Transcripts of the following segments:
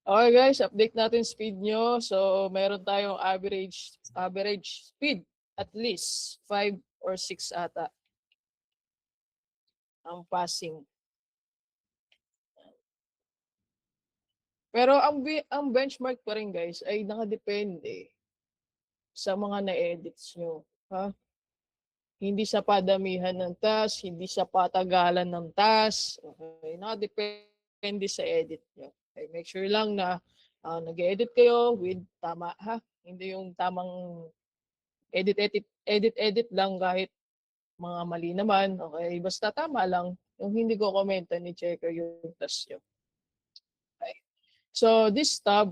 Okay guys, update natin speed nyo. So meron tayong average speed at least 5 or 6 ata ang passing. Pero ang benchmark pa rin guys ay nakadepende sa mga na-edits nyo. Ha? Hindi sa padamihan ng task, hindi sa patagalan ng task. Okay? Nakadepende sa edit nyo. Okay? Make sure lang na nag-edit kayo with tama, ha? Hindi yung tamang edit lang kahit mga mali naman. Okay? Basta tama lang. Yung hindi ko komenta ni checker yung task nyo. Okay? So, this tab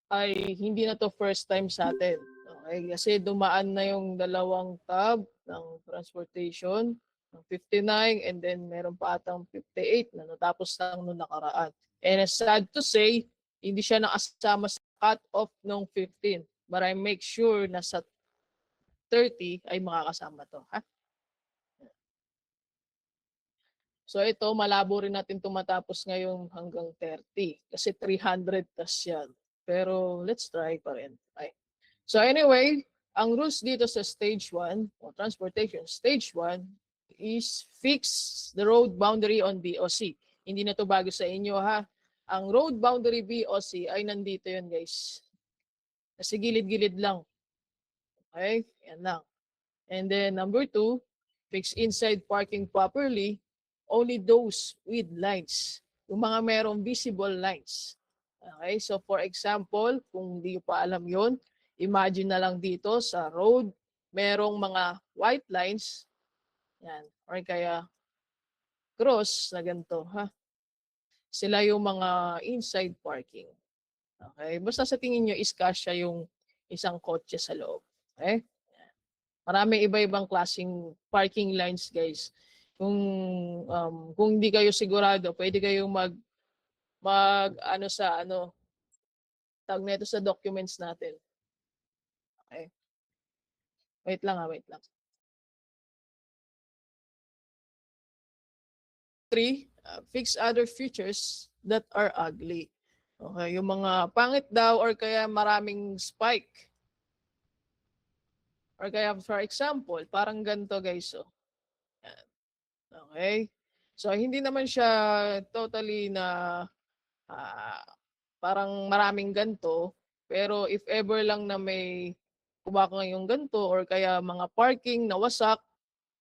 ay hindi na to first time sa atin. Okay? Kasi dumaan na yung dalawang tab ng transportation, ng 59, and then meron pa atang 58 na natapos lang nung nakaraan. And it's sad to say, hindi siya nakasama sa cut-off ng 15. But I make sure na sa 30 ay makakasama to. Ha? So ito, malabo rin natin tumatapos ngayon hanggang 30. Kasi 300 tas yan. Pero let's try pa rin. Okay. So anyway, ang rules dito sa stage 1, o transportation stage 1, is fix the road boundary on BOC. Hindi na to bago sa inyo ha. Ang road boundary BOC ay nandito yun guys. Kasi gilid-gilid lang. Okay? Yan lang. And then number 2, fix inside parking properly, only those with lines. Yung mga merong visible lines. Okay, so for example, kung hindi pa alam yon, imagine na lang dito sa road, merong mga white lines, yan, or kaya cross na ganito, ha? Sila yung mga inside parking. Okay, basta sa tingin nyo is kasya yung isang kotse sa loob. Okay? Marami iba-ibang klaseng parking lines, guys. Kung hindi kayo sigurado, pwede kayong mag ano sa ano tag nito sa documents natin. Okay. Wait lang wait lang. 3, fix other features that are ugly. Okay, yung mga pangit daw or kaya maraming spike. Or kaya for example, parang ganito guys, oh. Yan. Okay? So hindi naman siya totally na uh, parang maraming ganto, pero if ever lang na may kumakang yung ganto or kaya mga parking na wasak,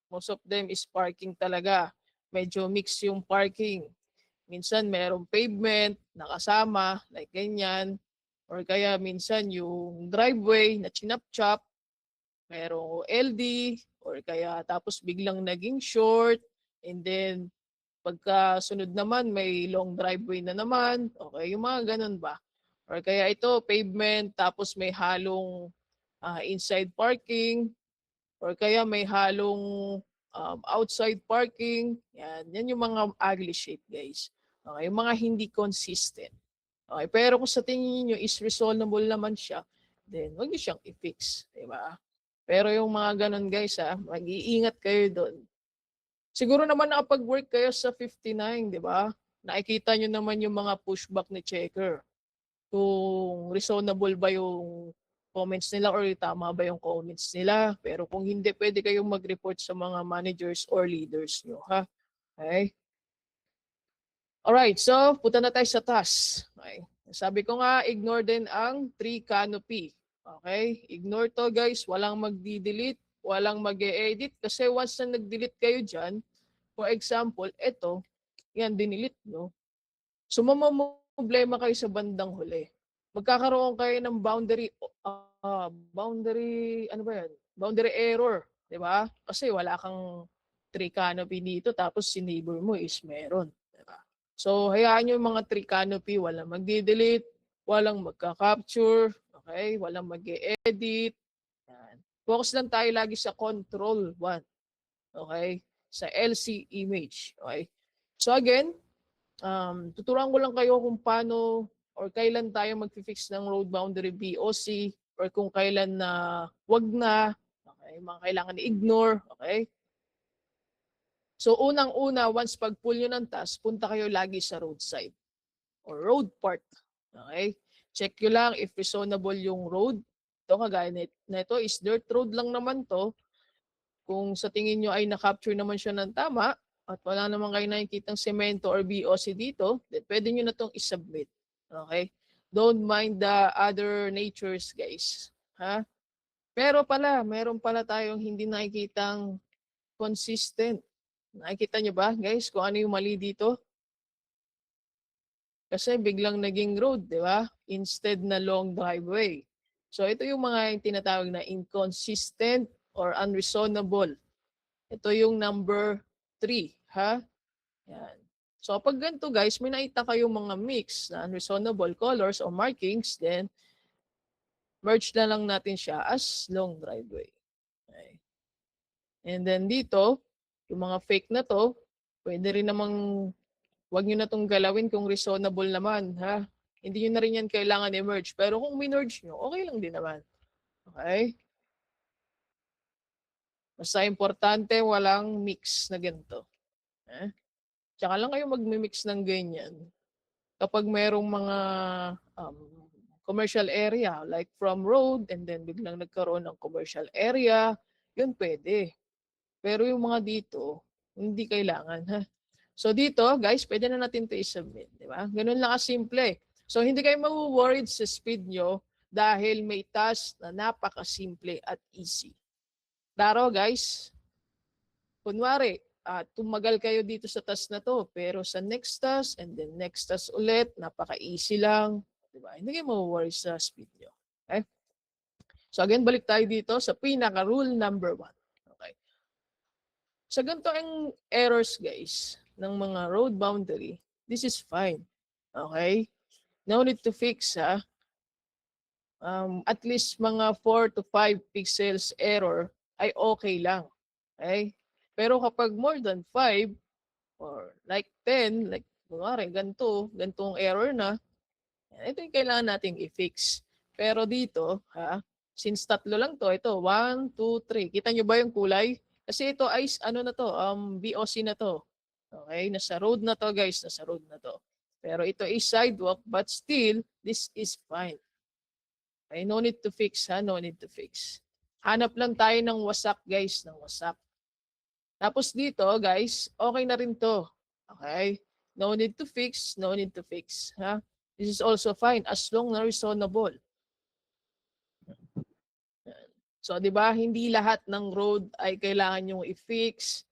most of them is parking talaga. Medyo mix yung parking. Minsan merong pavement nakasama, like ganyan. Or kaya minsan yung driveway na chinap-chop, merong LD, or kaya tapos biglang naging short, and then pagkasunod naman may long driveway na naman. Okay, yung mga ganun ba? Or kaya ito, pavement, tapos may halong inside parking, or kaya may halong outside parking. Yan yung mga ugly shape, guys. Okay, yung mga hindi consistent. Okay, pero kung sa tingin niyo is resolvable naman siya, then wag niyo siyang i-fix, di ba? Pero yung mga ganun guys mag-iingat kayo doon. Siguro naman nakapag-work kayo sa 59, di ba? Nakikita nyo naman yung mga pushback ni checker. Kung reasonable ba yung comments nila or tama ba yung comments nila. Pero kung hindi, pwede kayong mag-report sa mga managers or leaders nyo, ha? Okay? Alright, so punta na tayo sa task. Okay. Sabi ko nga, ignore din ang tree canopy. Okay? Ignore to guys, walang magdi-delete, walang mag-e-edit kasi once na nag-delete kayo dyan, for example, ito, yan, dinilit nyo. So, problema kayo sa bandang huli. Magkakaroon kayo ng boundary error, di ba? Kasi wala kang tree canopy dito, tapos si neighbor mo is meron. Diba? So, hayaan nyo yung mga tree canopy, walang magdi-delete, walang magka-capture, okay? Walang mag-e-edit. Yan. Focus lang tayo lagi sa control 1. Okay? Sa LC image. Okay? So again, tuturuan ko lang kayo kung paano or kailan tayo mag-fix ng road boundary BOC or kung kailan na wag na. Okay? Mga kailangan i-ignore. Okay? So unang-una, once pag-pull nyo ng task, punta kayo lagi sa roadside or road part. Okay? Check nyo lang if reasonable yung road. Ito kagaya na ito is dirt road lang naman to. Kung sa tingin nyo ay na-capture naman siya ng tama at wala naman kayo nakikitang semento or BOC dito, then pwede nyo na itong isubmit. Okay? Don't mind the other natures, guys. Ha? Pero meron pala tayong hindi nakikitang consistent. Nakikita nyo ba, guys, kung ano yung mali dito? Kasi biglang naging road, di ba? Instead na long driveway. So ito yung mga yung tinatawag na inconsistent or unreasonable. Ito yung number 3, ha? Yan. So pag ganito guys, may nakita kayong mga mix na unreasonable colors or markings, then merge na lang natin siya as long driveway. Okay. And then dito, yung mga fake na to, pwede rin namang wag nyo na itong galawin kung reasonable naman, ha? Hindi nyo na rin yan kailangan i-merge. Pero kung minerge nyo, okay lang din naman. Okay? Basta importante, walang mix na ganito. Eh? Tsaka lang kayo mag-mix ng ganyan. Kapag merong mga um, commercial area, like from road, and then biglang nagkaroon ng commercial area, yun pwede. Pero yung mga dito, hindi kailangan. Ha? So dito, guys, pwede na natin ito i-submit. Di ba? Ganun lang kasimple. So hindi kayo mawu-worried sa speed nyo dahil may task na napakasimple at easy. Klaro, guys? Kunwari, tumagal kayo dito sa task na to, pero sa next task and then next task ulit, napaka-easy lang. Di ba? Hindi kayo mawu-worry sa speed nyo. Okay? So again, balik tayo dito sa pinaka-rule number 1. Okay. Sa ganito ang errors, guys, ng mga road boundary, this is fine. Okay? No need to fix, ha? At least mga 4 to 5 pixels error ay okay lang. Okay? Pero kapag more than 5 or like 10, like kunwari, gantong error na, ito yung kailangan nating i-fix. Pero dito, since tatlo lang to, ito, 1, 2, 3. Kita nyo ba yung kulay? Kasi ito ay, ano na to, BOC na to. Okay, nasa road na to guys, nasa road na to. Pero ito is sidewalk, but still, this is fine. Okay, no need to fix, no need to fix. Hanap lang tayo ng wasak guys, ng wasak. Tapos dito guys, okay na rin to. Okay, no need to fix, no need to fix. This is also fine as long na reasonable. So, di ba, hindi lahat ng road ay kailangan yung i-fix.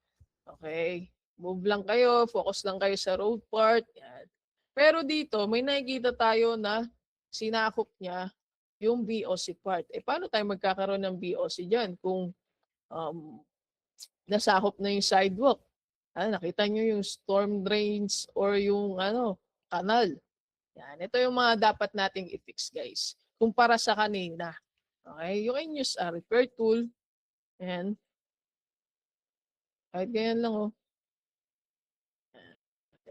Okay? Move lang kayo, focus lang kayo sa road part. Yan. Pero dito, may nakikita tayo na sinakop niya yung BOC part. Paano tayo magkakaroon ng BOC dyan kung um, nasakop na yung sidewalk? Nakita nyo yung storm drains or yung kanal. Yan. Ito yung mga dapat nating i-fix, guys. Kumpara sa kanina. Okay? You can use a repair tool. And kahit ganyan lang, oh.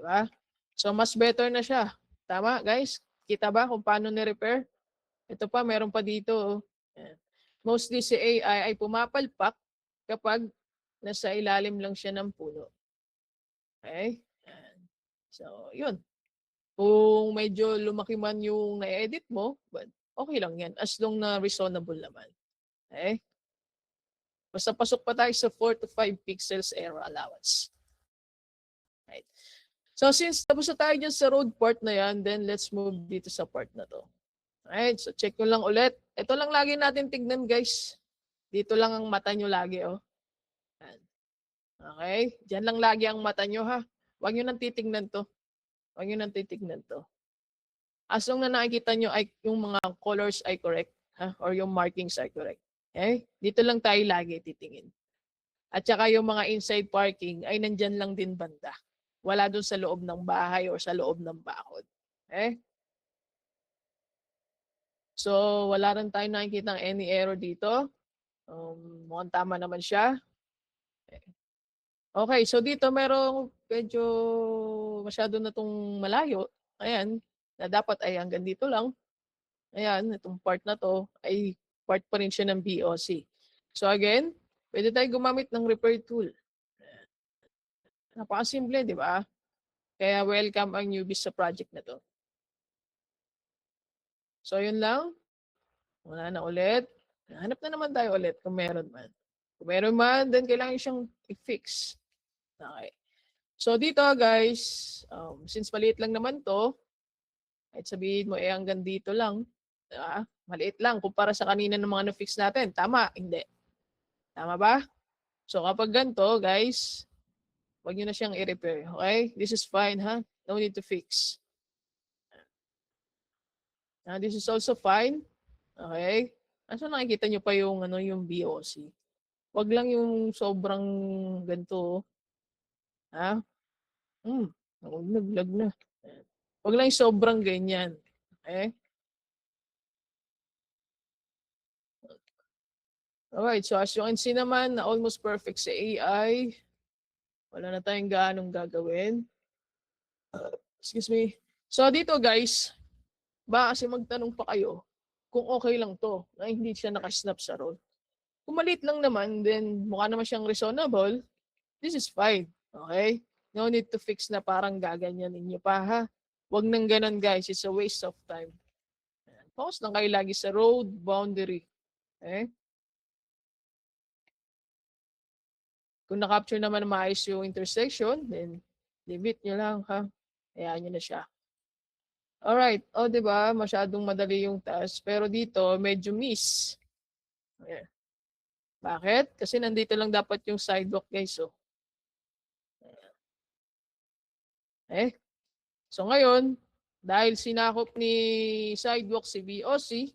Diba? So, mas better na siya. Tama, guys? Kita ba kung paano ni-repair? Ito pa, meron pa dito, oh. Yan. Mostly si AI ay pumapalpak kapag nasa ilalim lang siya ng puno. Okay? Yan. So, yun. Kung medyo lumaki man yung na-edit mo, but okay lang yan as long na reasonable naman. Okay? Basta pasok pa tayo sa 4 to 5 pixels error allowance. Right. So since tapos na tayo dyan sa road part na yan, then let's move dito sa part na to. Right, so check nyo lang ulit. Ito lang lagi natin tignan guys. Dito lang ang mata nyo lagi, oh. Yan. Okay, dyan lang lagi ang mata nyo, ha. Huwag nyo nang titignan to. Huwag nyo nang titignan to. As long na nakikita nyo ay yung mga colors ay correct, ha, or yung markings ay correct. Okay, dito lang tayo lagi titingin. At saka yung mga inside parking ay nandyan lang din banda. Wala dun sa loob ng bahay or sa loob ng bakod. Okay? So, wala rin tayo nakikita any error dito. Mukhang tama naman siya. Okay, so dito merong medyo masyado na itong malayo. Ayan, na dapat ay hanggang dito lang. Ayan, itong part na to ay part pa rin siya ng BOC. So again, pwede tayo gumamit ng repair tool. Napakasimple, di ba? Kaya welcome ang newbies sa project na to. So, yun lang. Wala na ulit. Hanap na naman tayo ulit kung meron man. Kung meron man, then kailangan siyang i-fix. Okay. So, dito guys, since maliit lang naman to, kahit sabihin mo hanggang dito lang, maliit lang kumpara sa kanina ng mga na-fix natin. Tama? Hindi. Tama ba? So, kapag ganito, guys, wag nyo na siyang i-repair. Okay? This is fine, ha? No need to fix. This is also fine. Okay? Asa nakikita nyo pa yung, yung BOC? Wag lang yung sobrang ganito. Ha? Naglag na. Wag lang yung sobrang ganyan. Okay? Alright, so as you can see naman, na almost perfect sa AI. Wala na tayong gaanong gagawin. Excuse me. So dito guys, baka kasi magtanong pa kayo kung okay lang to na hindi siya nakasnap sa roll. Kung maliit lang naman, then mukha naman siyang reasonable, this is fine. Okay? No need to fix na parang gaganyanin niyo pa ha. Huwag nang ganun guys, it's a waste of time. Focus lang kayo lagi sa road boundary. Okay? Kung na-capture naman na maayos yung intersection, then limit nyo lang ha. Hayaan nyo na siya. Alright. O, di ba? Masyadong madali yung task. Pero dito, medyo miss. Ayan. Bakit? Kasi nandito lang dapat yung sidewalk, guys. So. So ngayon, dahil sinakop ni sidewalk si BOC,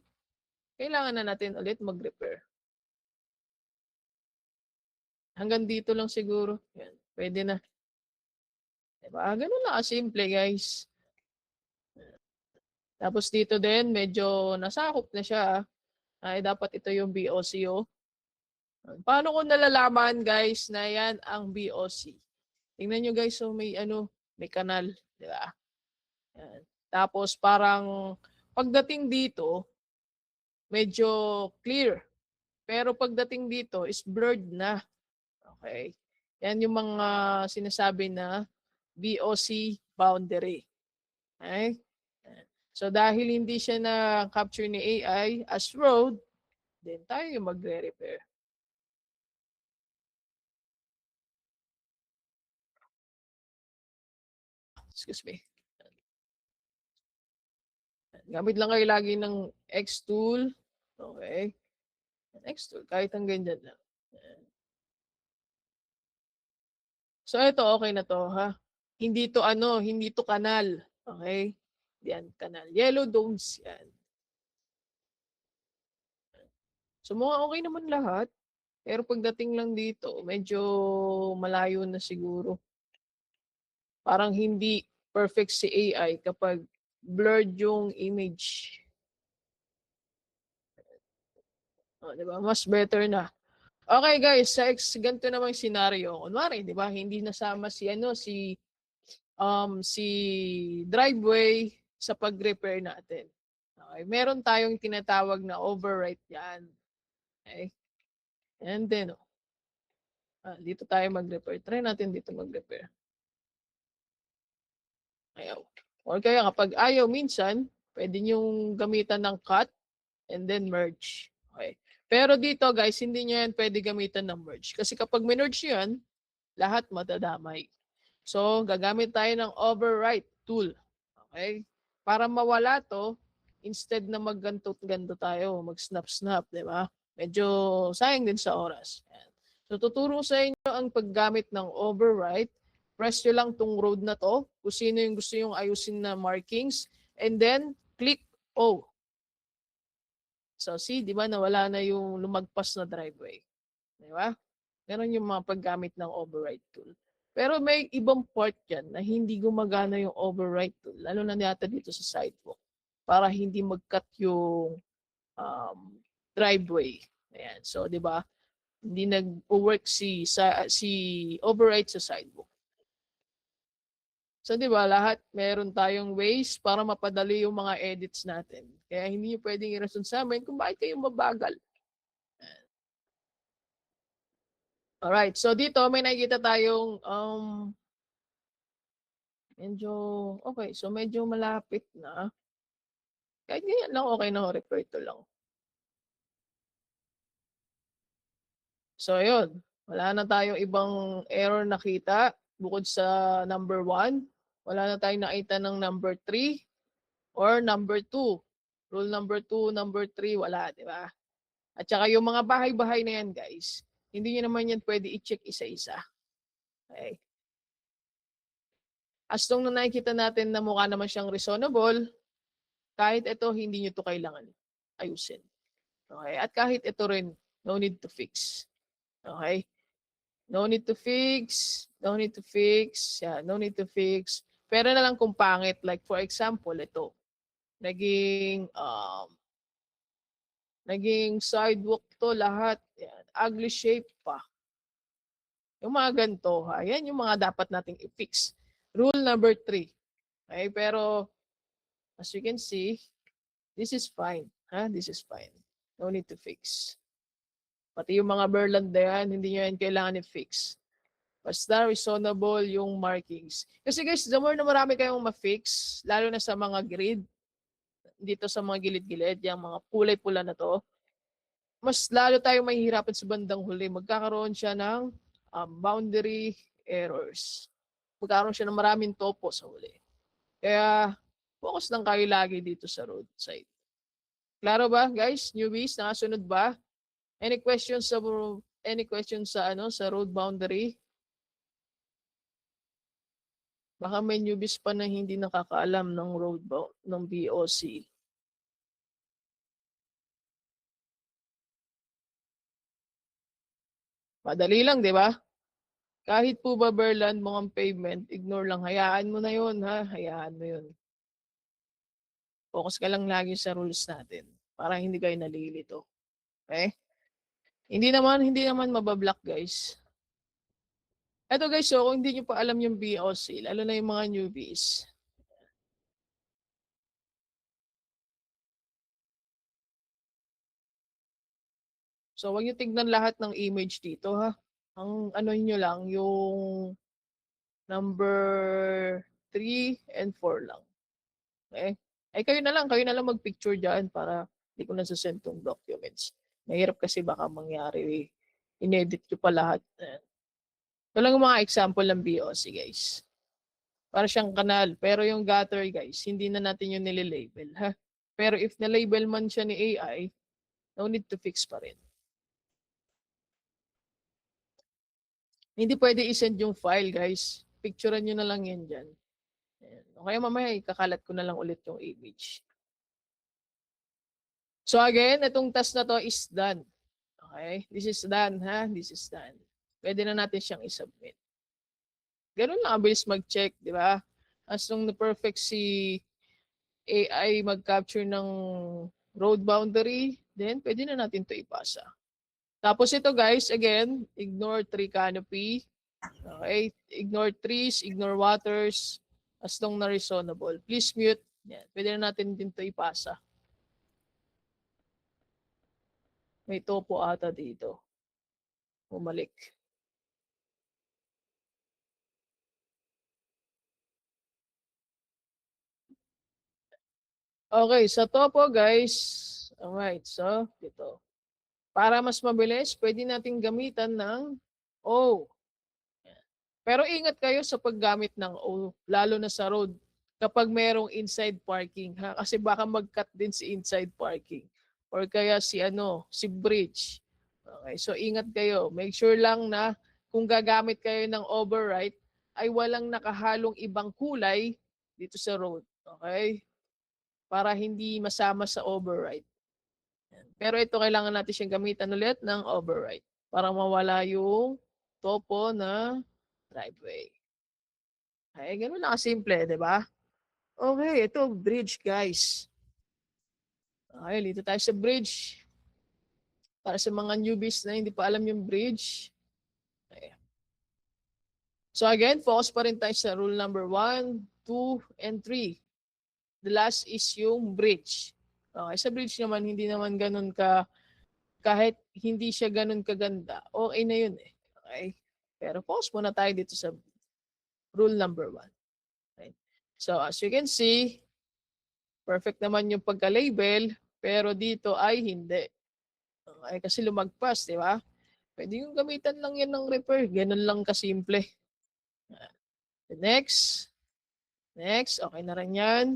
kailangan na natin ulit mag-repair. Hanggang dito lang siguro. Yan. Pwede na. Diba? Ganun na simple, guys. Tapos dito din, medyo nasakop na siya. Ay, dapat ito yung BOCO. Paano ko nalalaman, guys, na yan ang BOC? Tingnan nyo, guys, so may kanal. Diba? Yan. Tapos parang pagdating dito, medyo clear. Pero pagdating dito is blurred na. Okay? Yan yung mga sinasabi na BOC boundary. Okay? So dahil hindi siya na-capture ni AI as road, then tayo yung magre-repair. Excuse me. Gamit lang kayo lagi ng X tool. Okay? X tool, kahit ang ganyan lang. So ito okay na to ha. Hindi to kanal. Okay? Yan, kanal. Yellow domes yan. So mga okay naman lahat. Pero pagdating lang dito, medyo malayo na siguro. Parang hindi perfect si AI kapag blurred yung image. Diba? Mas better na. Okay guys, sa ganito namang scenario. Kunwari, di ba, hindi nasama si driveway sa pag-repair natin. Okay, meron tayong tinatawag na overwrite yan. Okay? And then, dito tayo mag-repair. Try natin dito mag-repair. Ayaw. Or kaya kapag ayaw minsan, pwede nyong gamitan ng cut and then merge. Okay. Pero dito guys, hindi nyo yan pwede gamitan ng merge. Kasi kapag merge yan, lahat matadamay. So, gagamit tayo ng overwrite tool. Okay? Para mawala to, instead na magganto-ganto tayo, mag-snap-snap, di ba? Medyo sayang din sa oras. Yan. So, tuturo sa inyo ang paggamit ng overwrite. Press nyo lang tong road na to, kung sino yung gusto yung ayusin na markings, and then click O. So, see, di ba, nawala na yung lumagpas na driveway. Di ba? Meron yung mga paggamit ng override tool. Pero may ibang part yan na hindi gumagana yung override tool, lalo na yata dito sa sidewalk, para hindi mag-cut yung driveway. Ayan. So, di ba, hindi nag-work si override sa sidewalk. So, di ba, lahat meron tayong ways para mapadali yung mga edits natin. Kaya hindi nyo pwedeng irason sa amin kung bakit kayo mabagal. Alright, so dito may nakikita tayong medyo, okay, so medyo malapit na. Kahit ganyan lang, okay na ho, refer to lang. So ayun, wala na tayong ibang error nakita bukod sa number 1. Wala na tayong nakita ng number 3 or number 2. Rule number 2, number 3, wala, di ba? At saka yung mga bahay-bahay na yan, guys, hindi nyo naman yan pwede i-check isa-isa. Okay? As long na nakikita natin na mukha naman siyang reasonable, kahit ito, hindi nyo to kailangan ayusin. Okay? At kahit ito rin, no need to fix. Okay? No need to fix, no need to fix, yeah, no need to fix. Pero na lang kung pangit, like for example, ito, naging sidewalk to lahat, yan, ugly shape pa. Yung mga ganito, yan yung mga dapat nating i-fix. Rule number 3. Okay, pero as you can see, this is fine. This is fine. No need to fix. Pati yung mga Berlanda yan, hindi nyo yan kailangan i-fix. Basta reasonable yung markings. Kasi guys, the more na marami kayong ma-fix, lalo na sa mga grid, dito sa mga gilid-gilid, yung mga kulay pula na to, mas lalo tayong mahihirapan sa bandang huli. Magkakaroon siya ng boundary errors. Magkakaroon siya ng maraming topo sa huli. Kaya, focus lang kayo lagi dito sa roadside. Klaro ba, guys? Newbies, nakasunod ba? Any questions sa sa road boundary? Baka may newbies pa na hindi nakakaalam ng road ng BOC. Madali lang, di ba? Kahit po ba Berland mo ang pavement, ignore lang. Hayaan mo na yun, ha? Hayaan mo yun. Focus ka lang lagi sa rules natin para hindi kayo nalilito. Okay? Hindi naman mabablock, guys. Eto guys, so kung hindi nyo pa alam yung BOC, lalo na yung mga newbies, so wag nyo tignan lahat ng image dito, ha? Ang ano nyo lang, yung number 3 and 4 lang. Okay? Ay kayo na lang mag-picture dyan para hindi ko nasasend tong documents. Mahirap kasi baka mangyari, inedit nyo pa lahat. Ito lang yung mga example ng BOC, guys. Para siyang kanal. Pero yung gutter, guys, hindi na natin yung nililabel, ha? Pero if na-label man siya ni AI, no need to fix pa rin. Hindi pwede i-send yung file, guys. Picturean nyo na lang yan dyan. O kaya mamaya, ikakalat ko na lang ulit yung image. So again, itong task na to is done. Okay? This is done, ha? This is done. Pwede na natin siyang i-submit. Ganun lang, abilis mag-check, di ba? As long na perfect si AI mag-capture ng road boundary, then pwede na natin to ipasa. Tapos ito guys, again, ignore tree canopy. Okay? Ignore trees, ignore waters, as long na reasonable. Please mute. Yan. Pwede na natin din to ipasa. May topo ata dito. Bumalik. Okay, sa topo guys. Alright, so dito. Para mas mabilis, pwede natin gamitan ng O. Pero ingat kayo sa paggamit ng O, lalo na sa road. Kapag merong inside parking, ha? Kasi baka mag-cut din si inside parking. Or kaya si bridge. Okay, so ingat kayo. Make sure lang na kung gagamit kayo ng override, ay walang nakahalong ibang kulay dito sa road. Okay? Para hindi masama sa override. Pero ito kailangan natin siyang gamitan ulit ng override para mawala yung topo na driveway. Ay, ganun lang simple, di ba? Okay, ito bridge, guys. Okay, dito tayo sa bridge. Para sa mga newbies na hindi pa alam yung bridge. Okay. So again, focus pa rin tayo sa rule number 1, 2, and 3. The last is yung bridge. Okay, sa bridge naman, hindi naman ganun kahit hindi siya ganun kaganda, okay na yun eh. Okay? Pero focus muna tayo dito sa rule number 1. Okay? So as you can see, Perfect naman yung pagka-label, pero dito ay hindi. Okay, kasi lumagpas, di ba? Pwede yung gamitan lang yan ng repair. Ganun lang kasimple. Next. Next. Okay na rin yan.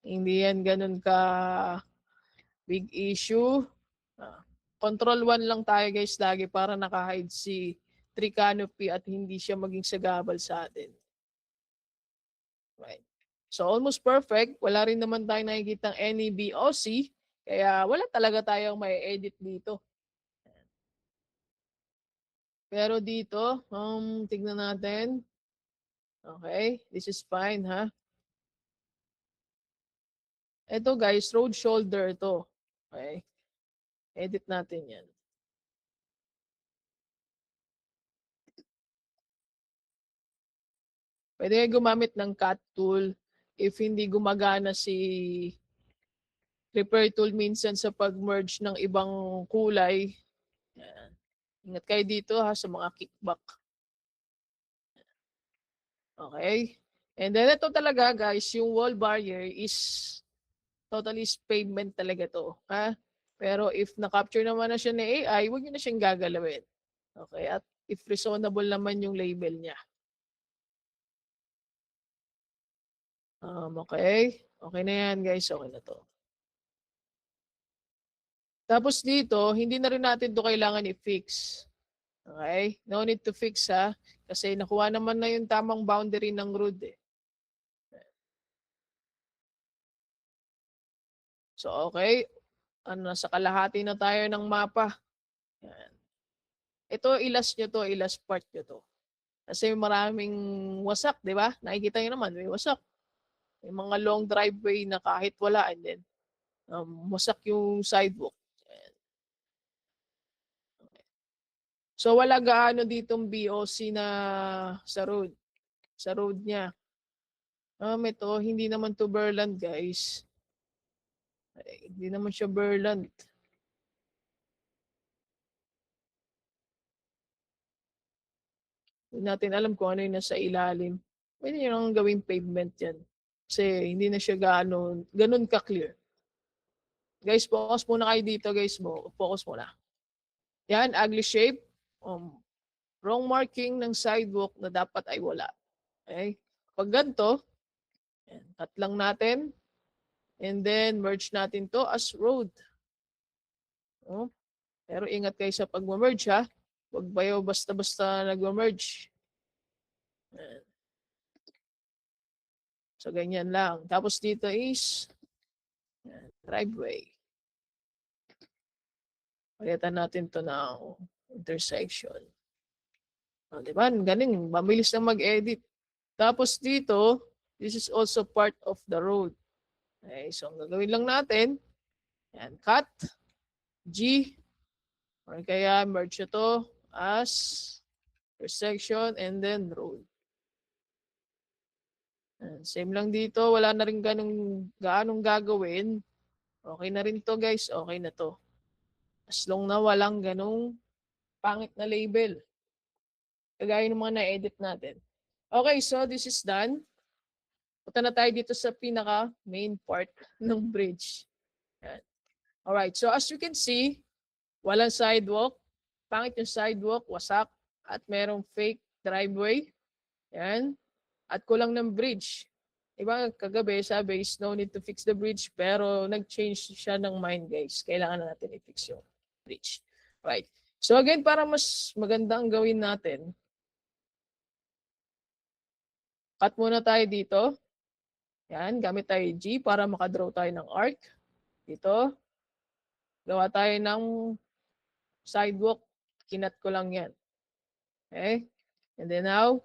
Hindi yan ganun ka big issue. Control 1 lang tayo guys lagi para naka-hide si tree canopy at hindi siya maging sagabal sa atin. Right. So almost perfect. Wala rin naman tayo nakikitang any BOC. Kaya wala talaga tayong may edit dito. Pero dito, tignan natin. Okay, this is fine ha. Ito guys, road shoulder to. Okay, edit natin yan. Pwede kayo gumamit ng cut tool if hindi gumagana si repair tool minsan sa pag-merge ng ibang kulay. Yan. Ingat kayo dito ha sa mga kickback. Okay? And then ito talaga guys, yung wall barrier is totally pavement talaga to. Ha? Pero if na-capture naman na siya ni AI, huwag nyo na siyang gagalawin. Okay? At if reasonable naman yung label niya. Okay? Okay na yan guys. Okay na to. Tapos dito, hindi na rin natin to kailangan i-fix. Okay? No need to fix ha. Kasi nakuha naman na yung tamang boundary ng road eh. So okay, nasa kalahati na tayo ng mapa. Yan. Ito, ilas nyo to, ilas part nyo to. Kasi maraming wasak, di ba? Nakikita nyo naman, may wasak. May mga long driveway na kahit wala, and then wasak yung sidewalk. Yan. So wala gaano ditong BOC na sa road. Sa road niya. Ito, hindi naman to Berland, guys. Ay, hindi naman siya Berland. Hindi natin alam kung ano yung nasa ilalim. Pwede nyo nang gawing pavement yan. Kasi hindi na siya ganun ka-clear. Guys, focus muna kayo dito, guys. Focus muna. Yan, ugly shape. Wrong marking ng sidewalk na dapat ay wala. Okay? Pag ganito, cut lang natin. And then, merge natin to as road. Oh, pero ingat kayo sa pag-merge ha. Huwag kayo basta-basta nag-merge. So, ganyan lang. Tapos dito is driveway. Palitan natin to ng intersection. Diba? Galing. Mabilis na mag-edit. Tapos dito, this is also part of the road. Okay, so ang gagawin lang natin, yan, cut, G, or kaya merge ito as intersection and then road. Same lang dito, wala na rin gaanong gagawin. Okay na rin to guys, okay na to. As long na walang ganong pangit na label. Kagaya ng mga na-edit natin. Okay, so this is done. Punta na tayo dito sa pinaka main part ng bridge. Yan. Alright, so as you can see, walang sidewalk. Pangit yung sidewalk, wasak. At merong fake driveway. Yan. At kulang ng bridge. Diba kagabi sabi is no need to fix the bridge pero nag-change siya ng mind guys. Kailangan na natin i-fix yung bridge. Right. So again, para mas maganda ang gawin natin, cut muna tayo dito. Yan, gamit tayo G para makadraw tayo ng arc. Dito. Gawa tayo ng sidewalk. Kinat ko lang yan. Okay? And then now,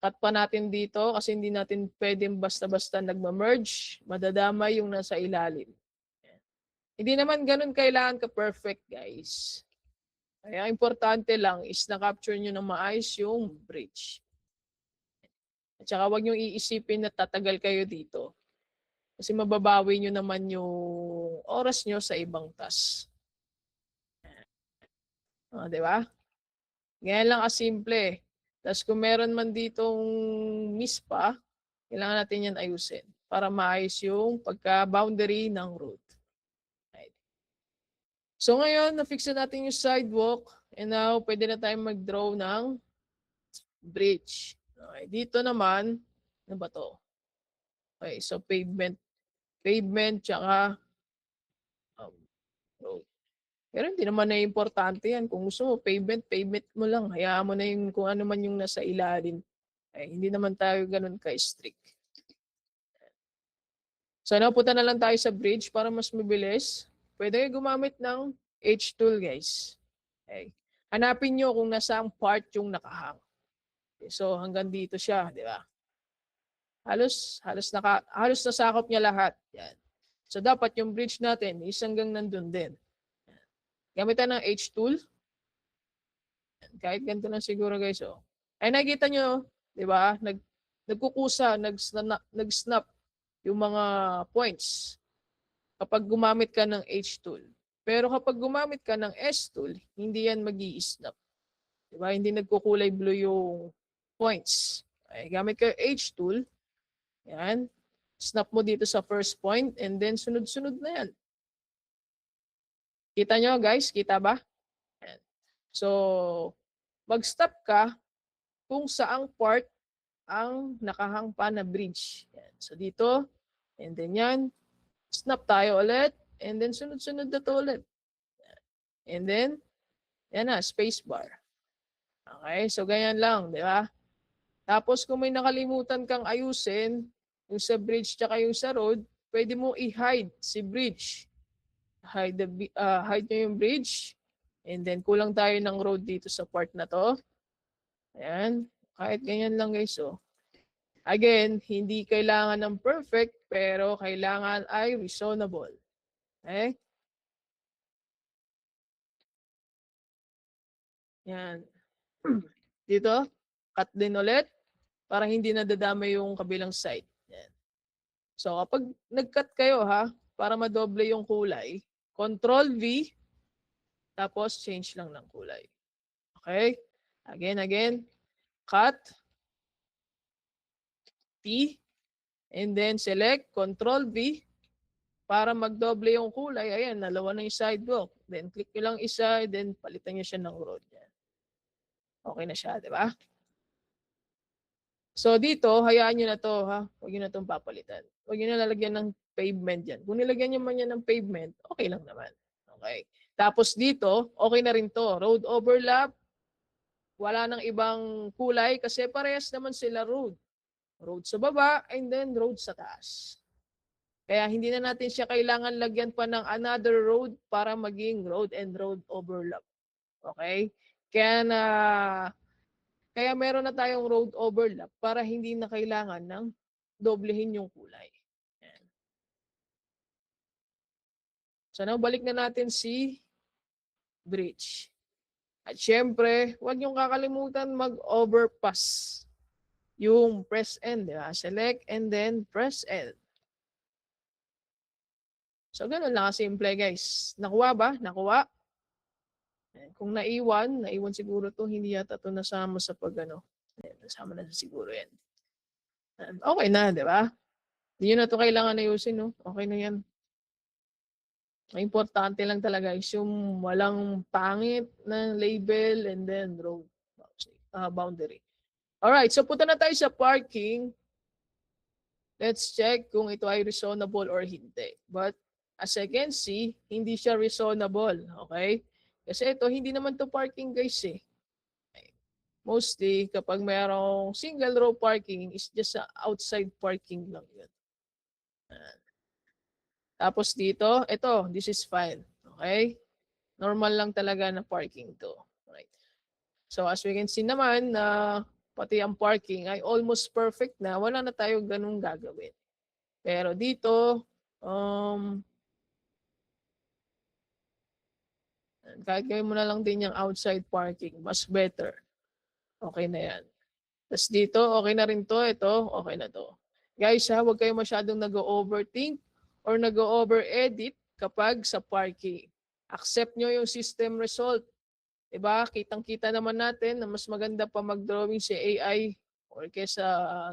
cut pa natin dito kasi hindi natin pwedeng basta-basta nagma-merge. Madadama yung nasa ilalim. Hindi naman ganun kailangan ka-perfect, guys. Kaya importante lang is na-capture nyo ng maayos yung bridge. At saka huwag nyo iisipin na tatagal kayo dito. Kasi mababawi nyo naman yung oras nyo sa ibang task. Di ba? Ganyan lang kasimple. Tapos kung meron man ditong miss pa, Kailangan natin yan ayusin para maayos yung pagka-boundary ng road. Right. So ngayon, na-fix na natin yung sidewalk and now pwede na tayong mag-draw ng bridge. Okay. Dito naman, ano ba to? Okay, so pavement tsaka road. Pero hindi naman na importante yan. Kung gusto mo, pavement mo lang. Hayaan mo na yung kung ano man yung nasa ilalim. Ay, hindi naman tayo ganun ka-strict. So, napunta na lang tayo sa bridge para mas mabilis. Pwede kayo gumamit ng H-tool, guys. Okay. Hanapin nyo kung nasang part yung nakahang. Okay, so, hanggang dito siya, di ba? Halos nasakop niya lahat. Yan. So, dapat yung bridge natin is hanggang nandun din. Gamitan ng H-tool. Kahit ganito lang siguro, guys. Oh. Ay, nakikita nyo, di ba? Nagkukusa, nag-snap yung mga points kapag gumamit ka ng H-tool. Pero kapag gumamit ka ng S-tool, hindi yan mag-i-snap. Diba? Hindi nagkukulay blue yung points. Okay, gamit ka H-tool. Yan. Snap mo dito sa first point and then sunod-sunod na yan. Kita nyo guys? Kita ba? Yan. So, mag-stop ka kung saang part ang nakahang pa na bridge. Yan. So dito, and then yan, snap tayo ulit, and then sunod-sunod na to ulit. And then, yan na, space bar. Okay, so ganyan lang, di ba? Tapos kung may nakalimutan kang ayusin, yung sa bridge tsaka yung sa road, pwede mo i-hide si bridge. Hide nyo yung bridge, and then kulang tayo ng road dito sa part na to. Ayan, kahit ganyan lang guys, oh. Again, hindi kailangan ng perfect, pero kailangan ay reasonable. Okay? Yan. Dito, cut din ulit para hindi nadadamay yung kabilang side. Yan. So, kapag nag-cut kayo ha, para madoble yung kulay, Control V, tapos change lang ng kulay. Okay? Again, cut, P, and then select, Control V, para magdoble yung kulay. Ayan, nalawa na yung sidewalk. Then, click nyo lang isa, then palitan nyo siya ng road. Yan. Okay na siya, di ba? So, dito, hayaan nyo na to, ha? Huwag nyo na itong papalitan. Huwag nyo na lalagyan ng pavement yan. Kung nilagyan nyo man yan ng pavement, okay lang naman. Okay. Tapos dito, okay na rin to. Road overlap, wala nang ibang kulay kasi parehas naman sila road. Road sa baba and then road sa taas. Kaya hindi na natin siya kailangan lagyan pa ng another road para maging road and road overlap. Okay? Kaya meron na tayong road overlap para hindi na kailangan ng doblehin yung kulay. Yan. So now balik na natin si bridge. At syempre, huwag niyong kakalimutan mag-overpass. Yung press N, di ba? Select and then press N. So ganun lang simple guys. Nakuha ba? Nakuha? Kung naiwan siguro to, hindi yata to nasama sa pagano. Nasama na siguro yan. Okay na, di ba? Hindi nyo na to kailangan ayusin, no? Okay na yan. Ang importante lang talaga is yung walang pangit na label and then road boundary. Alright, so punta na tayo sa parking. Let's check kung ito ay reasonable or hindi. But as I can see, hindi siya reasonable. Okay? Kasi ito, hindi naman to parking guys eh. Mostly, kapag mayroong single row parking, is just outside parking lang yun. Tapos dito, ito, this is fine. Okay? Normal lang talaga na parking to. Right. So as we can see naman na pati ang parking ay almost perfect na. Wala na tayo ganung gagawin. Pero dito, kahit gawin mo na lang din yung outside parking, mas better. Okay na yan. Tapos dito, okay na rin to. Ito, okay na to. Guys ha, huwag kayo masyadong nag-overthink or nag-over-edit kapag sa parking. Accept nyo yung system result. Diba? Kitang-kita naman natin na mas maganda pa mag-drawing si AI or kesa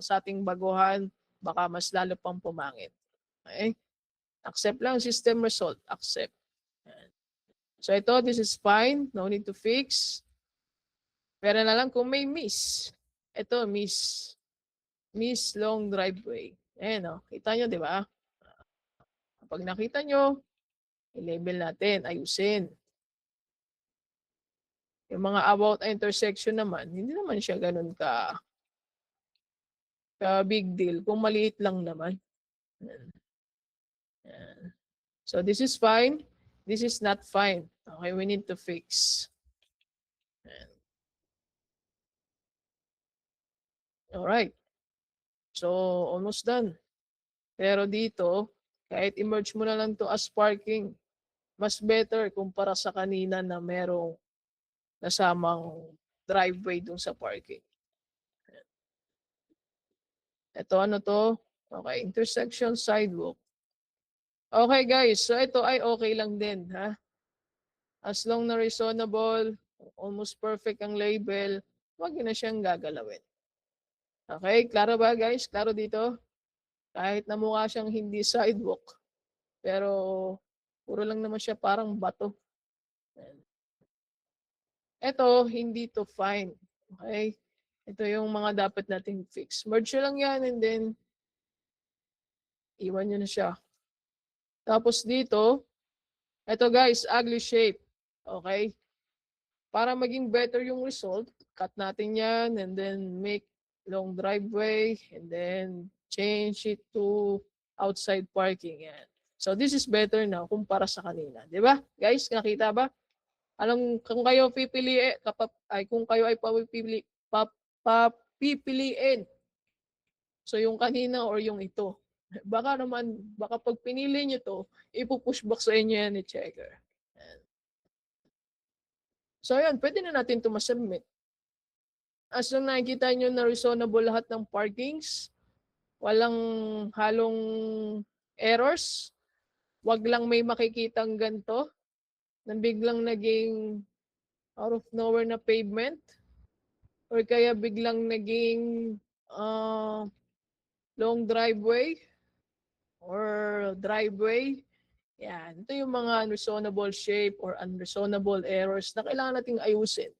sa ating baguhan baka mas lalo pang pumangit. Okay? Accept lang system result. Accept. So ito, this is fine. No need to fix. Pero na lang kung may miss. Ito, miss. Miss long driveway. Ayan o. Kita nyo, di ba? Kapag nakita nyo, i-label natin, ayusin. Yung mga about intersection naman, hindi naman siya ganun ka big deal. Kung maliit lang naman. Ayan. So this is fine. This is not fine. Okay, we need to fix. Alright. So, almost done. Pero dito, kahit emerge mo na lang to as parking, mas better kumpara sa kanina na merong kasamang driveway dun sa parking. Ito ano to? Okay, intersection sidewalk. Okay guys, so ito ay okay lang din, ha? As long na reasonable, almost perfect ang label, wag na siyang gagalawin. Okay, klaro ba guys? Klaro dito? Kahit na mukha siyang hindi sidewalk, pero puro lang naman siya parang bato. Ito, hindi to fine. Okay? Ito yung mga dapat nating fix. Merge lang yan and then iwan nyo na siya. Tapos dito, ito guys, ugly shape. Okay? Para maging better yung result, cut natin yan and then make long driveway and then change it to outside parking. Yan. So this is better now kumpara sa kanina. Di ba? Guys, nakita ba? Kung kayo pipiliin, kung kayo ay papipiliin. So yung kanina or yung ito. Baka pag pinili nyo to, ipupush back sa inyo yan ni checker. So ayan, pwede na natin ito masubmit. As long nakikita nyo na reasonable lahat ng parkings, walang halong errors, wag lang may makikitang ganito, na biglang naging out of nowhere na pavement, or kaya biglang naging long driveway or driveway. Yan. Ito yung mga unreasonable shape or unreasonable errors na kailangan nating ayusin.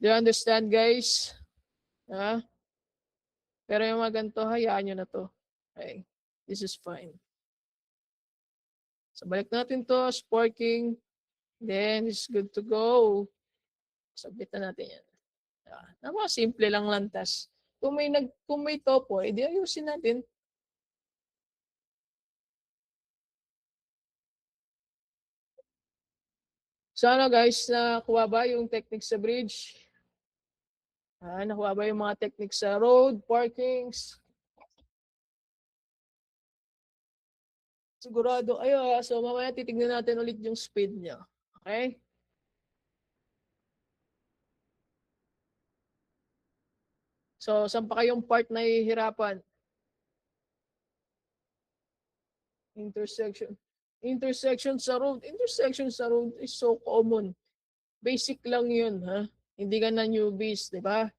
Do you understand, guys? Ha? Pero yung mga ganito, hayaan nyo na to. Okay. This is fine. So, balik natin to as parking. Then, it's good to go. Submit na natin yan. Simple lang lantas. Kung may topo, edi ayusin natin. Sana guys, nakuha ba yung technique sa bridge? Nakuha ba yung mga technique sa road, parkings? Sigurado kayo. So mamaya titignan natin ulit yung speed niya. Okay? So saan pa kayong part na hihirapan? Intersection. Intersection sa road. Intersection sa road is so common. Basic lang yun, ha? Hindi ka na newbies, di ba?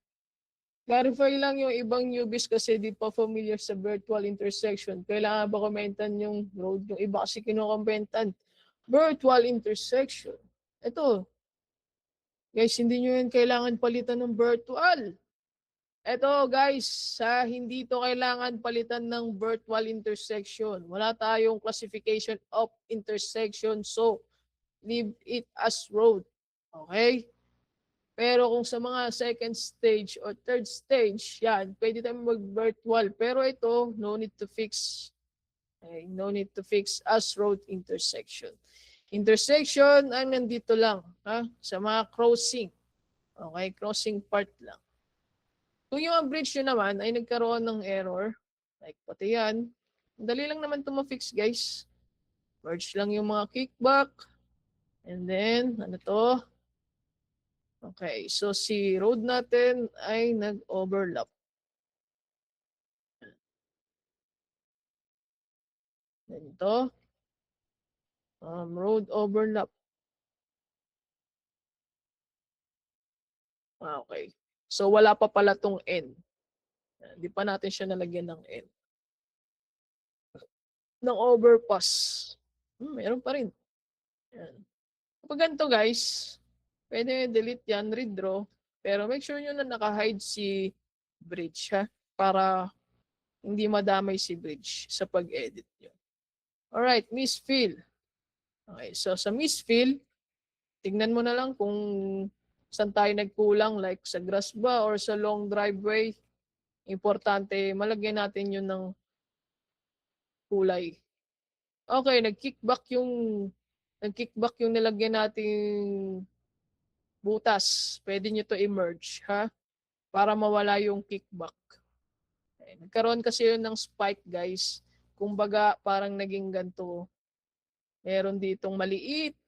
Clarify lang yung ibang newbies kasi di pa familiar sa virtual intersection. Kailangan ba komentan yung road? Yung iba kasi kinukomentan. Virtual intersection. Ito, guys, hindi nyo yan kailangan palitan ng virtual. Ito guys, hindi to kailangan palitan ng virtual intersection. Wala tayong classification of intersection, so leave it as road. Okay? Pero kung sa mga second stage or third stage, yan, pwede tayong mag-virtual. Pero ito, no need to fix. Okay? No need to fix as road intersection. Intersection ay nandito lang, ha? Sa mga crossing. Okay? Crossing part lang. Kung yung bridge nyo naman ay nagkaroon ng error, like pati yan, dali lang naman ito ma-fix guys. Merge lang yung mga kickback. And then, ano to? Okay, so si road natin ay nag-overlap. Ganito. Road overlap. Okay. So wala pa pala tong N. Hindi pa natin siya nalagyan ng N. ng overpass. Meron pa rin. Yan. Kapag ganito guys, pwede delete yan, redraw. Pero make sure nyo na naka-hide si bridge ha. Para hindi madamay si bridge sa pag-edit nyo. Alright, misfill. Okay, so sa misfill, tignan mo na lang kung saan tayo nagkulang, like sa grass ba or sa long driveway. Importante, malagyan natin yun ng kulay. Okay, nag-kickback yung nilagyan nating butas. Pwede nyo to i-merge, ha? Para mawala yung kickback. Okay. Nagkaroon kasi yun ng spike, guys. Kumbaga, parang naging ganito. Meron ditong maliit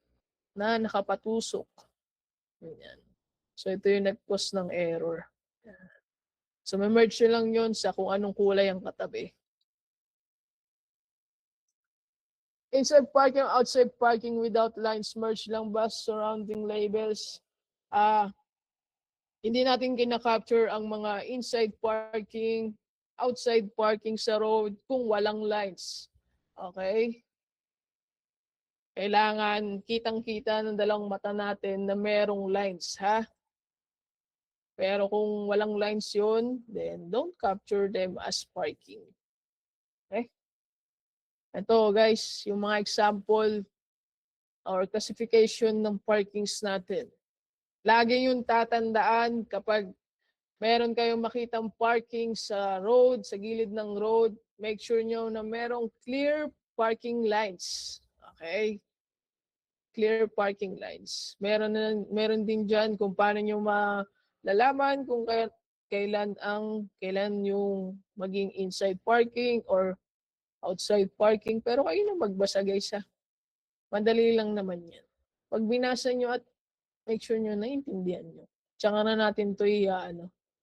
na nakapatusok. Ganyan. So, ito yung nag-cause ng error. So, merge nyo lang yun sa kung anong kulay ang katabi. Inside parking, outside parking without lines, merge lang ba surrounding labels? Hindi natin kina-capture ang mga inside parking, outside parking sa road kung walang lines. Okay? Kailangan kitang-kita ng dalawang mata natin na merong lines, ha? Pero kung walang lines yun, then don't capture them as parking. Okay? Ito guys, yung mga example or classification ng parkings natin. Lagi yung tatandaan kapag meron kayong makitang parking sa road, sa gilid ng road, make sure nyo na merong clear parking lines. Okay? Clear parking lines. Meron din dyan kung paano nyo malalaman kung kailan yung maging inside parking or outside parking. Pero kayo na magbasa guys ha. Madali lang naman yan. Pag binasa nyo at make sure nyo naintindihan nyo. Tsaka na natin ito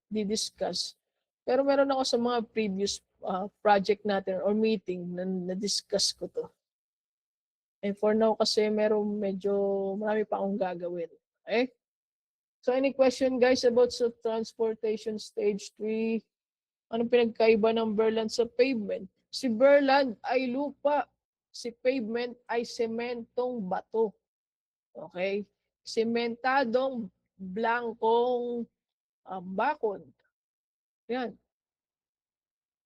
di-discuss. Pero meron ako sa mga previous project natin or meeting na na-discuss ko to. And for now kasi marami pa akong gagawin. Okay? So any question guys about sa transportation stage 3? Anong pinagkaiba ng Berland sa pavement? Si Berland ay lupa. Si pavement ay sementong bato. Okay? Sementadong blankong bakod. Yan.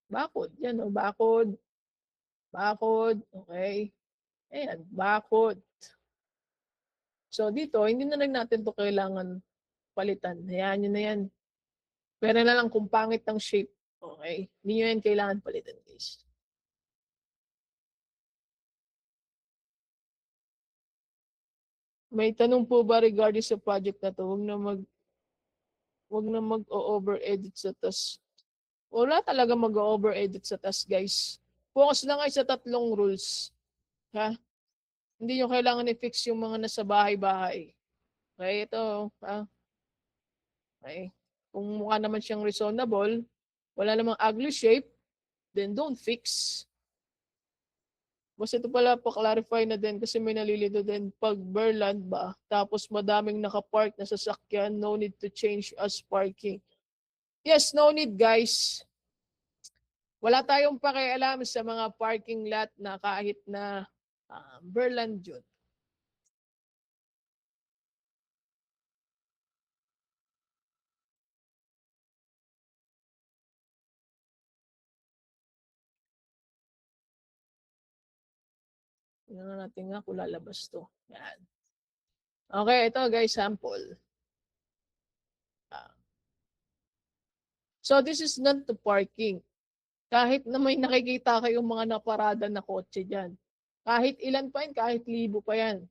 Bakod. Yan o, bakod. Bakod. Okay. Ayan, bakod. So dito, hindi na lang natin to kailangan palitan. Hayaan nyo na yan. Pero na lang kung pangit ang shape. Okay? Hindi nyo yan kailangan palitan, guys. May tanong po ba regarding sa project na to? Huwag na mag-over-edit sa task. Wala talaga mag-over-edit sa task, guys. Focus lang kayo sa tatlong rules. Ha? Hindi nyo kailangan i-fix yung mga nasa bahay-bahay. Okay, ito. Ha? Okay. Kung mukha naman siyang reasonable, wala namang ugly shape, then don't fix. Basta ito pala pa-clarify na din kasi may nalilito din pag Berland ba, tapos madaming nakapark na sasakyan, no need to change as parking. Yes, no need guys. Wala tayong pakialam sa mga parking lot na kahit na Berland yun. Tingnan natin nga kung lalabas to. Yan. Okay, ito guys, sample. So this is not the parking. Kahit na may nakikita kayong mga naparada na kotse dyan. Kahit ilan pa yan, kahit libo pa yan.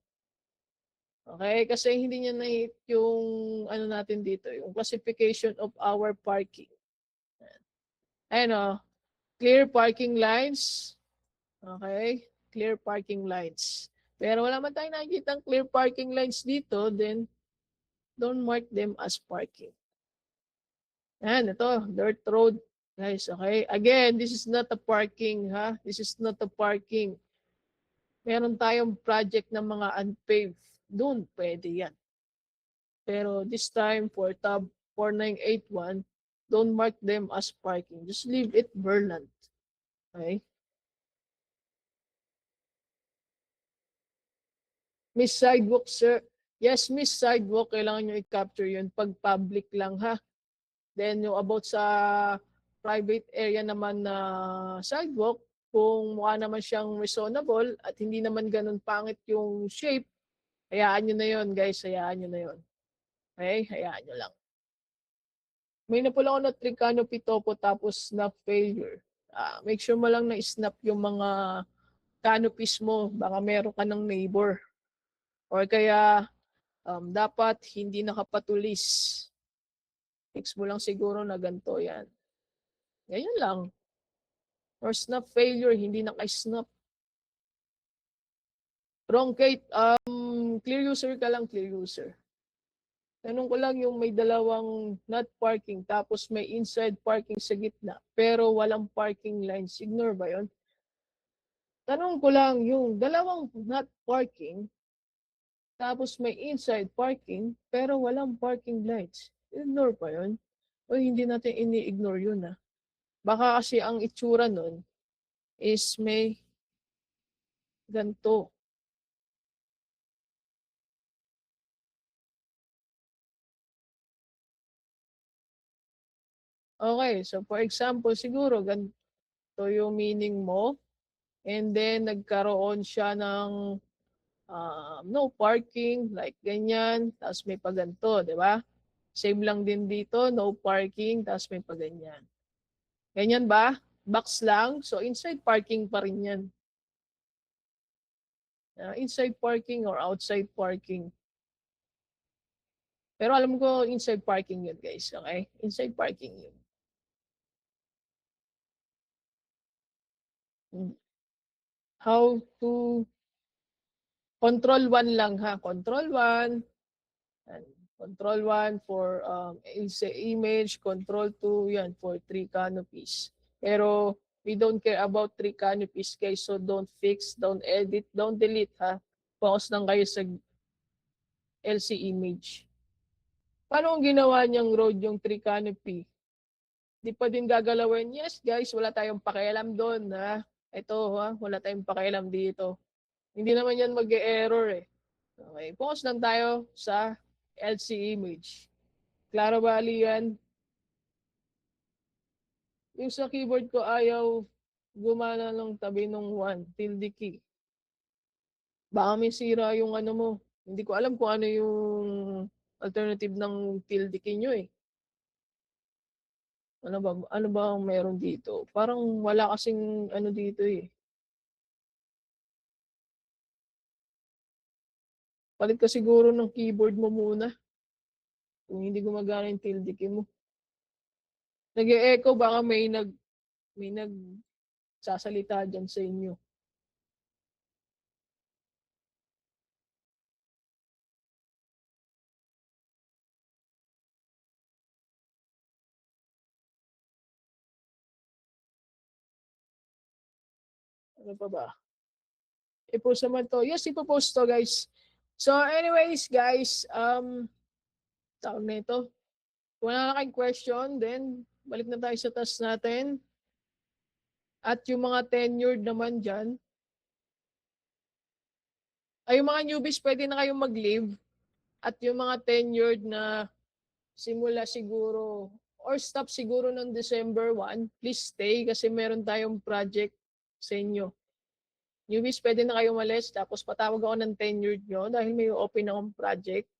Okay? Kasi hindi niya na-hit yung ano natin dito, yung classification of our parking. Ayan o, clear parking lines. Okay? Clear parking lines. Pero wala man tayong nakikita clear parking lines dito, then don't mark them as parking. Ayan, ito, dirt road. Guys, okay? Again, this is not a parking, ha? This is not a parking. Meron tayong project ng mga unpaved. Doon, pwede yan. Pero this time, for tab 4981, don't mark them as parking. Just leave it Berland. Okay? Miss Sidewalk, sir. Yes, Miss Sidewalk, kailangan nyo i-capture yun pag public lang, ha? Then, yung about sa private area naman na sidewalk, kung mukha naman siyang reasonable at hindi naman ganun pangit yung shape, hayaan nyo na yun, guys. Hayaan nyo na yun. Okay? Hayaan nyo lang. May napula ako na tree canopy topo tapos snap failure. Make sure mo lang na snap yung mga canopies mo. Baka meron ka ng neighbor. Or kaya dapat hindi nakapatulis. Fix mo lang siguro na ganito yan. Ganyan lang. Or snap failure, hindi naka-snap. Wrong Kate, clear user ka lang, clear user. Tanong ko lang yung may dalawang not parking tapos may inside parking sa gitna pero walang parking lines. Ignore ba yon? Tanong ko lang yung dalawang not parking tapos may inside parking pero walang parking lights. Ignore pa yon? O hindi natin ini-ignore yun ah. Baka kasi ang itsura nun is may ganito. Okay, so for example, siguro ganito yung meaning mo and then nagkaroon siya ng no parking, like ganyan, tapos may paganto, di ba? Same lang din dito, no parking, tapos may paganyan. Ganyan ba? Box lang, so inside parking pa rin yan. Inside parking or outside parking. Pero alam ko inside parking yun, guys. Okay? Inside parking yun. How to control 1 lang ha. Control 1. And control 1 for image, control 2 yan for 3 canopies. Pero we don't care about 3 canopies guys, so don't fix, don't edit, don't delete ha. Focus lang kayo sa LC image. Paano ang ginawa niyang road yung 3 canopy? Di pa din gagalawin? Yes guys, wala tayong pakialam doon ha. Ito ha, wala tayong pakialam dito. Hindi naman yan mag-e-error eh. Okay, focus lang tayo sa LC image. Klaro ba, yan? Yung sa keyboard ko ayaw gumana ng tabi ng 1, tilde key. Baka may sira yung ano mo. Hindi ko alam kung ano yung alternative ng tilde key nyo eh. Ano ba ang meron dito? Parang wala kasing ano dito eh. Palit ka siguro ng keyboard mo muna. Kung hindi gumagana yung tilde key mo. Nag-e-echo, baka may nagsasalita dyan sa inyo. Ano pa ba? I-post naman to. Yes, ipopost to guys. So anyways guys, tawag na ito. Kung wala na kayong question, then balik na tayo sa task natin. At yung mga tenured naman dyan, ay yung mga newbies pwede na kayong mag-leave. At yung mga tenured na simula siguro or stop siguro ng December 1, please stay kasi meron tayong project sa inyo. Newbies pwede na kayong malis tapos patawag ako ng tenured nyo dahil may open akong project.